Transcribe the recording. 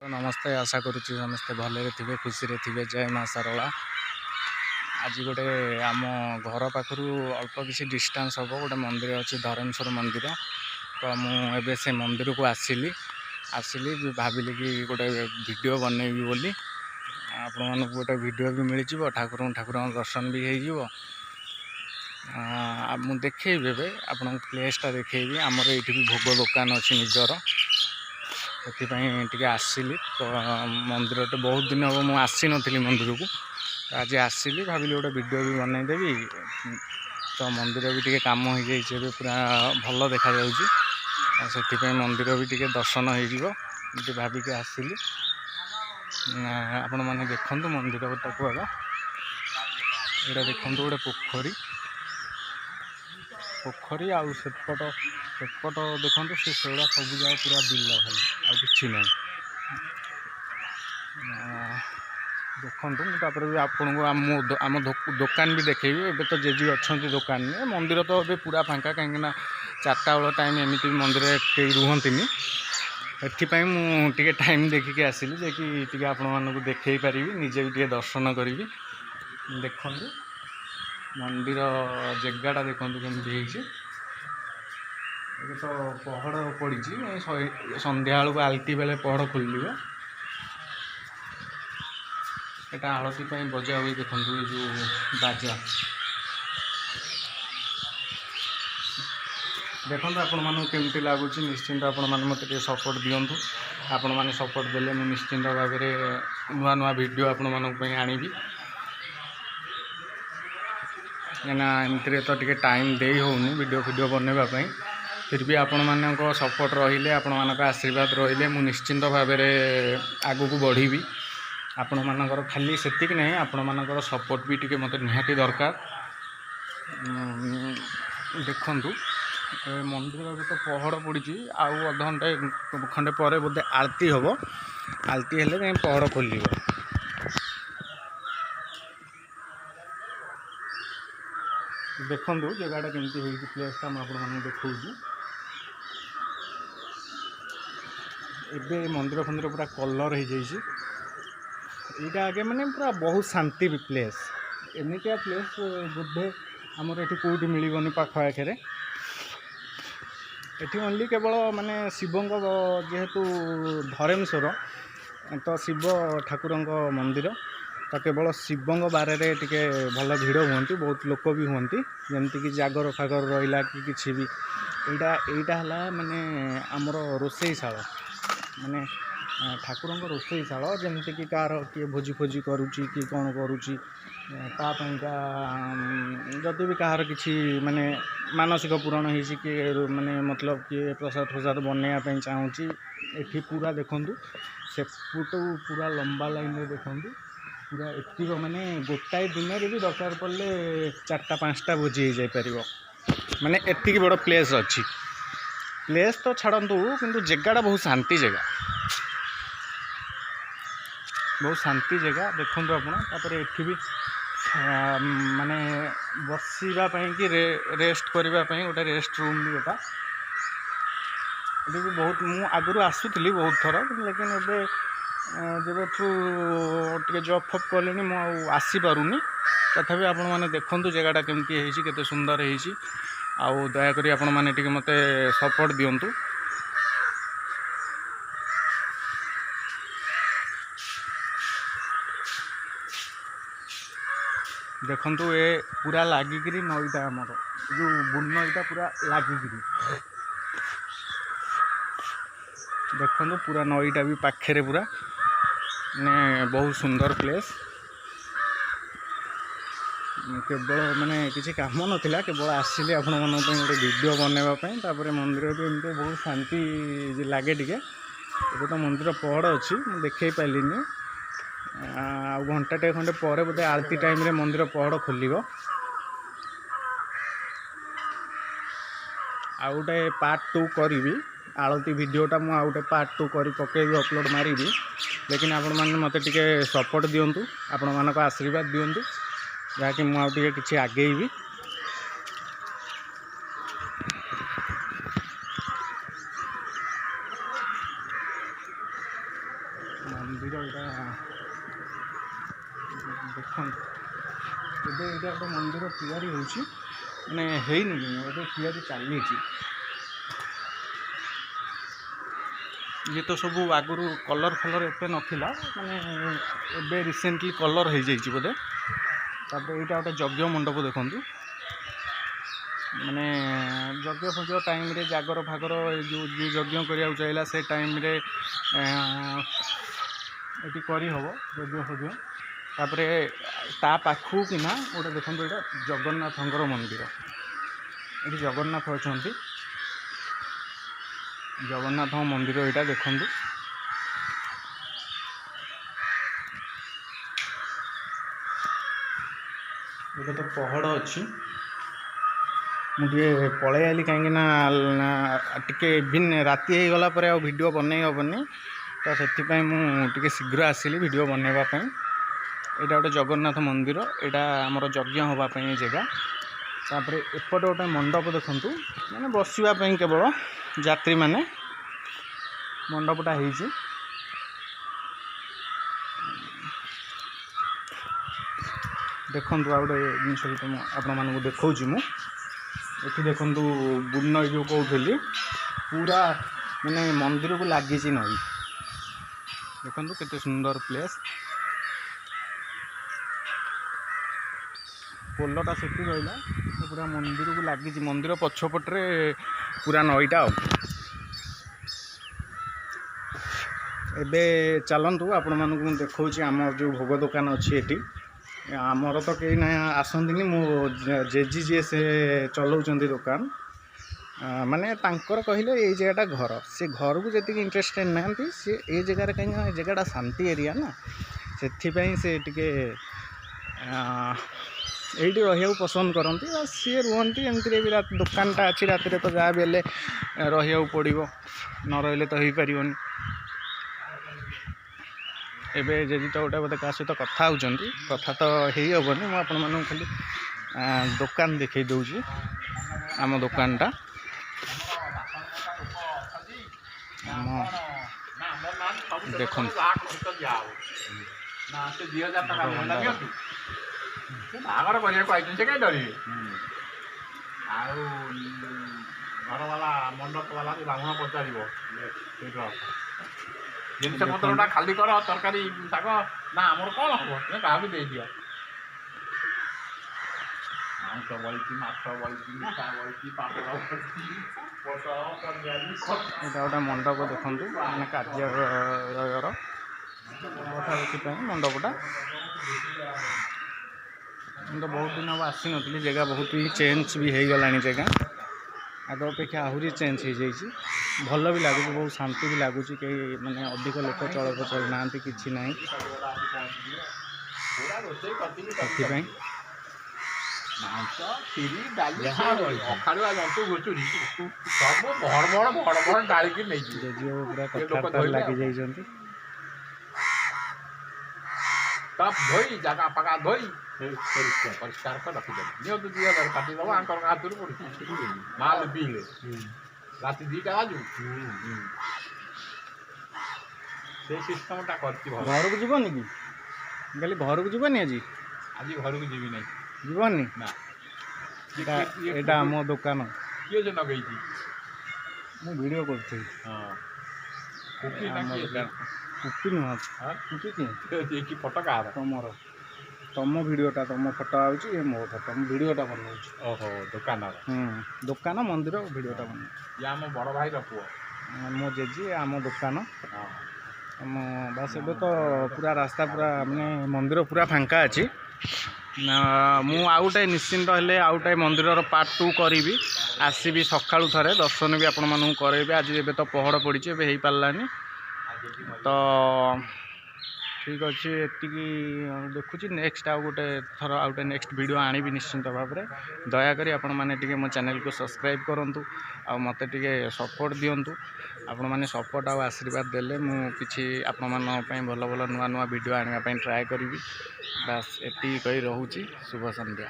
तो नमस्ते आशा करुच्ची समस्ते भले थे खुशी थे। जय माँ सारला। आज गोटे आम घर पाखु अल्प किसी डिस्टेंस हम गोटे मंदिर अच्छी धरेश्वर मंदिर। तो मुझे से मंदिर को आसिली भाविली कि गोटे वीडियो बनैबी बोली आपण मानक गोटे वीडियो भी मिल जाव ठाकुर दर्शन भी हो मुझे देखी आप प्लेसटा देखी आमर ये भी भोग दुकान अच्छी निजर से आसिली। तो मंदिर तो बहुत दिन हम मुझे आसी नी मंदिर को आज आसिली भाविली गोटे वीडियो भी बनईदेवी। तो मंदिर भी टे कम हो जाए पूरा भल देखा से मंदिर भी टे दर्शन हो भाविक आसिली। आपण मैंने देखु मंदिर टाक आग यहाँ देखु गोटे पोखरी आउ सेपट देखो से सेड़ा सब जाए पूरा बिल खाली आि ना देखु मुझे भी आपन को आम दुकान भी देखेबी। एबे तो जेजी अच्छा दुकान में मंदिर तो ए पूरा फांका कहीं 4टा बेल टाइम एमती मंदिर कई रुहति एपाई मुझे टाइम देखिकी आसिली जे आपण मानक देखे पारि निजे भी दर्शन करी। देखु मंदिर जगाटा देखु केमती ये तो पहड़ पड़ी संध्या बेलू आलती बेले पहड़ खोल एटा आलती बजा हुई। देखो ये जो बाजा देखो आपण मानक केमती लगुच निश्चिंत आपण मैंने मत सपोर्ट दिंतु। आपण मैंने सपोर्ट देले मुझे निश्चिंत भाव में नुआ नुआ वीडियो आपण मानक आनीबी ना एमती तो टे टाइम दे होनी वीडियो बनवाई। फिर भी आपण मानक सपोर्ट रहिले आपण मानक आशीर्वाद रहिले मु निश्चिंत भाव में आगू को बढ़ी। आपण मानकर खाली सेतिक नहीं आपण मानकर सपोर्ट भी टे मत निहाती दरकार। देखु मंदिर भी तो पहड़ पड़ी आउ अध घंटे खंडे पर बोधे आरती हम आरती हेले कहीं पहड़ खोल देखु जगटा केमती हो प्लेसटा मुझे देखा एबे मंदिर फंदिर पूरा कलर हो जाइए यहाँ आगे माने पूरा बहुत शांति प्लेस एमतिया प्लेस बोधे आमर ये कौटी मिलनी पाख आखे ये ओनली केवल माने शिवों जेहेतु धरेश्वर तो शिव ठाकुर मंदिर तो केवल शिवों बारे टे भल भिड़ हुंती बहुत लोक भी हुंती जमती कि जागर फागर रहा कि किसी भी यहाँ माने आमर रोषेईशाल माने ठाकुर रोषेईशाल जमती कि कार किए भोजी फोजी करुच्ची कि कौन करुच्ची तापाइका जदि भी कहार किसी माने मानसिक पूरण होती किए माने मतलब किए प्रसाद प्रसाद बनवाई चाहूँगी ये पूरा देखु सेपटू पूरा लंबा लाइन में देखु पूरा एतिक माने गोटाए दिन भी दरकार पड़े 4टा 5टा भोजी हो जापर माने एतिक बड़ प्लेस अच्छी। प्लेस तो छाड़ू किंतु जगह बहुत शांति जगह बहुत शांति जगह देखु आपड़ ये भी माने बसवाई कि रेस्ट करने गोटे रेस्ट रूम भी एटा ये भी बहुत मु आगु आसूली बहुत थर लेकिन एबे जब टे जॉब फब कले मुझे आसी पारूनी तथापि आपण मैंने देखु जगटा केमती केते सुंदर होती आउ दयाकोरी आपण मैंने टे मते सपोर्ट दिंतु। देखु ये पूरा लागिकी नईटा आमर जो बुन नईटा पूरा लागिकी देखु पूरा नईटा भी पाखे पूरा ने बहुत सुंदर प्लेस केवल माने किसी काम नाला केवल आसिली आपण मन गोटे वीडियो बनवाई मंदिर भी एमती बहुत शांति लगे टे। ये तो मंदिर पहड़ अच्छी मुझे देखे पारे घंटाटे खंडे पर बोधे आरती टाइम रे मंदिर पहड़ खोल आ गोटे पार्ट 2 करी आलती वीडियोटा मुझे गोटे पार्ट 2 कर पकेबी अपलोड मारी। लेकिन आपण मैंने मत टे सपोर्ट दिंतु आपण मानक आशीर्वाद दिंतु जहाँकि मुझे किसी आगेबी। ମନ୍ଦିର ଏଇଟା ଦେଖନ୍ତୁ। ଏବେ ଏଇଟା ଗୋଟେ ମନ୍ଦିର ତିଆରି ହେଉଛି, ମାନେ ହେଇନି ଏବେ ତିଆରି ଚାଲିଛି। ଇଏ ତ ସବୁ ଆଗରୁ କଲର୍ ଫଲର୍ ଏତେ ନଥିଲା, ମାନେ ଏବେ ରିସେଣ୍ଟଲି କଲର୍ ହେଇଯାଇଛି ବୋଧେ। ତାପରେ ଏଇଟା ଗୋଟେ ଯଜ୍ଞ ମଣ୍ଡପ ଦେଖନ୍ତୁ, ମାନେ ଯଜ୍ଞ ଫଜ୍ଞ ଟାଇମ୍ରେ ଜାଗର ଫାଗର ଯେଉଁ ଯିଏ ଯଜ୍ଞ କରିବାକୁ ଚାହିଁଲା ସେ ଟାଇମ୍ରେ ଏଠି କରିହେବ ଯଜ୍ଞ ଫଜ୍ଞ। ତାପରେ ତା ପାଖକୁ କିନା ଗୋଟେ ଦେଖନ୍ତୁ, ଏଇଟା ଜଗନ୍ନାଥଙ୍କର ମନ୍ଦିର। ଏଠି ଜଗନ୍ନାଥ ଅଛନ୍ତି, ଜଗନ୍ନାଥଙ୍କ ମନ୍ଦିର ଏଇଟା ଦେଖନ୍ତୁ। ଗୋଟେ ତ ପହଡ଼ ଅଛି, ମୁଁ ଟିକେ ପଳେଇ ଆଇଲି କାହିଁକିନା ଟିକେ ରାତି ହେଇଗଲା ପରେ ଆଉ ଭିଡ଼ିଓ ବନେଇ ହେବନି, ତ ସେଥିପାଇଁ ମୁଁ ଟିକେ ଶୀଘ୍ର ଆସିଲି ଭିଡ଼ିଓ ବନେଇବା ପାଇଁ। ଏଇଟା ଗୋଟେ ଜଗନ୍ନାଥ ମନ୍ଦିର, ଏଇଟା ଆମର ଯଜ୍ଞ ହେବା ପାଇଁ ଜାଗା। ତାପରେ ଏପଟେ ଗୋଟେ ମଣ୍ଡପ ଦେଖନ୍ତୁ, ମାନେ ବସିବା ପାଇଁ କେବଳ ଯାତ୍ରୀମାନେ ମଣ୍ଡପଟା ହେଇଛି। ଦେଖନ୍ତୁ ଆଉ ଗୋଟେ ଜିନିଷ ବି ମୁଁ ଆପଣମାନଙ୍କୁ ଦେଖାଉଛି। ମୁଁ ଏଠି ଦେଖନ୍ତୁ ବୁନ ଯେଉଁ କହୁଥିଲି, ପୁରା ମାନେ ମନ୍ଦିରକୁ ଲାଗିଛି ନଈ। ଦେଖନ୍ତୁ କେତେ ସୁନ୍ଦର ପ୍ଲେସ୍। ପୋଲଟା ସେଠି ରହିଲା, ପୁରା ମନ୍ଦିରକୁ ଲାଗିଛି। ମନ୍ଦିର ପଛପଟରେ ପୁରା ନଈଟା। ଆଉ ଏବେ ଚାଲନ୍ତୁ ଆପଣମାନଙ୍କୁ ମୁଁ ଦେଖାଉଛି ଆମର ଯେଉଁ ଭୋଗ ଦୋକାନ ଅଛି ଏଠି। ଆମର ତ କେହି ନାହିଁ ଆସନ୍ତିନି, ମୋ ଜେଜି ଯିଏ ସେ ଚଲାଉଛନ୍ତି ଦୋକାନ। ମାନେ ତାଙ୍କର କହିଲେ ଏଇ ଜାଗାଟା ଘର, ସେ ଘରକୁ ଯେତିକି ଇଣ୍ଟରେଷ୍ଟେଡ଼ ନାହାନ୍ତି, ସେ ଏଇ ଜାଗାରେ କାହିଁକିନା ଏ ଜାଗାଟା ଶାନ୍ତି ଏରିଆ ନା, ସେଥିପାଇଁ ସେ ଟିକେ ଏଇଠି ରହିବାକୁ ପସନ୍ଦ କରନ୍ତି। ଆଉ ସିଏ ରୁହନ୍ତି ଏମିତିରେ ବି, ଦୋକାନଟା ଅଛି, ରାତିରେ ତ ଯାହା ବି ହେଲେ ରହିବାକୁ ପଡ଼ିବ, ନ ରହିଲେ ତ ହେଇପାରିବନି। ଏବେ ଯଦି ତ ଗୋଟେ ବୋଧେ କାହା ସହିତ କଥା ହେଉଛନ୍ତି, କଥା ତ ହେଇ ହେବନି, ମୁଁ ଆପଣମାନଙ୍କୁ ଖାଲି ଦୋକାନ ଦେଖେଇ ଦେଉଛି। ଆମ ଦୋକାନଟା ଦେଖନ୍ତୁ, ବାହାଘର କରିବାକୁ ଆଇଛନ୍ତି, ସେ କାହିଁ ଡରିବେ? ଆଉ ଘରବାଲା ମଣ୍ଡପ ବାଲା ବ୍ରାହ୍ମଣ ପଚାରିବ ଜିନିଷ ପତ୍ରଟା ଖାଲି କର, ତରକାରୀ ଶାଗ ନା ଆମର କ'ଣ ହବ, କାହାକୁ ଦେଇଦିଅ। ମାଂସ ବଳିଛି, ମାଛ ବଳିଛି, ମିଠା ବଳିଛି, ପାମ୍ପଡ଼ ବଳିଛି, ଏଇଟା ଗୋଟେ ମଣ୍ଡପ ଦେଖନ୍ତୁ, ମାନେ କାର୍ଯ୍ୟାଳୟର ବସାବସି ପାଇଁ ମଣ୍ଡପଟା। ମୁଁ ତ ବହୁତ ଦିନ ହେବ ଆସିନଥିଲି, ଜାଗା ବହୁତ ହିଁ ଚେଞ୍ଜ ବି ହେଇଗଲାଣି। ଜାଗା ଆଗ ଅପେକ୍ଷା ଆହୁରି ଚେଞ୍ଜ ହେଇଯାଇଛି, ଭଲ ବି ଲାଗୁଛି, ବହୁତ ଶାନ୍ତି ବି ଲାଗୁଛି। କେହି ମାନେ ଅଧିକ ଲୋକ ଚଳପ୍ରଚଳ ନାହାନ୍ତି, କିଛି ନାହିଁ। ସେଥିପାଇଁ ମାଂସ, କ୍ଷୀରି, ଡାଲି, ଅଖାଳୁଆ ଜନ୍ତୁ ଘୁଷୁରି ସବୁ ଭଡ଼ ଡାଳିକି ନେଇଯିବେ। ଜେଜେ ପୁରା କଥାବାର୍ତ୍ତାରେ ଲାଗି ଯାଇଛନ୍ତି। ଧୋଇ ଜାଗା ପାଗା ଧୋଇ ପରିଷ୍କାର କରି ରଖିଦେବେ। ନିଅନ୍ତୁ 2000 କାଟିଦେବ, ଆଙ୍କର ହାତରୁ ପଡ଼ୁଛି ମାଲ ପିଇଲେ ରାତି 2ଟା ବାଜୁ। ସେ ସିଷ୍ଟମଟା କରିଛି। ଘରକୁ ଯିବନି କି? କହିଲି ଘରକୁ ଯିବନି ଆଜି? ଆଜି ଘରକୁ ଯିବି ନାହିଁ। ଯିବନି ନା, ଏଇଟା ଆମ ଦୋକାନ। କିଏ ସେ ଲଗେଇଛି? ମୁଁ ଭିଡ଼ିଓ କରୁଥିଲି। ହଁ, କୁପି ନୁହଁ, କି ଫଟୋ କାହାର? ତମର, ତମ ଭିଡ଼ିଓଟା, ତମ ଫଟୋ ଆଉଛି, ଏ ମୋ ଫଟୋ, ମୁଁ ଭିଡ଼ିଓଟା ବନାଉଛି। ଓହୋ, ଦୋକାନର? ଦୋକାନ ମନ୍ଦିର ଭିଡ଼ିଓଟା ବନାଉଛି। ଇଏ ଆମ ବଡ଼ ଭାଇର ପୁଅ। ମୋ ଜେଜି, ଆମ ଦୋକାନ। ବାସ୍ ଏବେ ତ ପୁରା ରାସ୍ତା ପୁରା ମାନେ ମନ୍ଦିର ପୁରା ଫାଙ୍କା ଅଛି। ମୁଁ ଆଉଟେ ନିଶ୍ଚିନ୍ତ ହେଲେ ଆଉଟେ ମନ୍ଦିରର ପାର୍ଟ 2 କରିବି, ଆସିବି ସକାଳୁ ଥରେ ଦର୍ଶନ ବି ଆପଣମାନଙ୍କୁ କରାଇବି। ଆଜି ଏବେ ତ ପହଡ଼ ପଡ଼ିଛି, ଏବେ ହେଇପାରିଲାନି। ତ ଠିକ୍ ଅଛି, ଏତିକି ଦେଖୁଛି। ନେକ୍ସଟ ଆଉ ଗୋଟେ ଥର ଆଉ ଗୋଟେ ନେକ୍ସଟ ଭିଡ଼ିଓ ଆଣିବି ନିଶ୍ଚିନ୍ତ ଭାବରେ। ଦୟାକରି ଆପଣମାନେ ଟିକେ ମୋ ଚ୍ୟାନେଲକୁ ସବସ୍କ୍ରାଇବ୍ କରନ୍ତୁ, ଆଉ ମୋତେ ଟିକେ ସପୋର୍ଟ ଦିଅନ୍ତୁ। ଆପଣମାନେ ସପୋର୍ଟ ଆଉ ଆଶୀର୍ବାଦ ଦେଲେ ମୁଁ କିଛି ଆପଣମାନଙ୍କ ପାଇଁ ଭଲ ଭଲ ନୂଆ ନୂଆ ଭିଡ଼ିଓ ଆଣିବା ପାଇଁ ଟ୍ରାଏ କରିବି। ବାସ୍ ଏତିକି କହି ରହୁଛି। ଶୁଭ ସନ୍ଧ୍ୟା।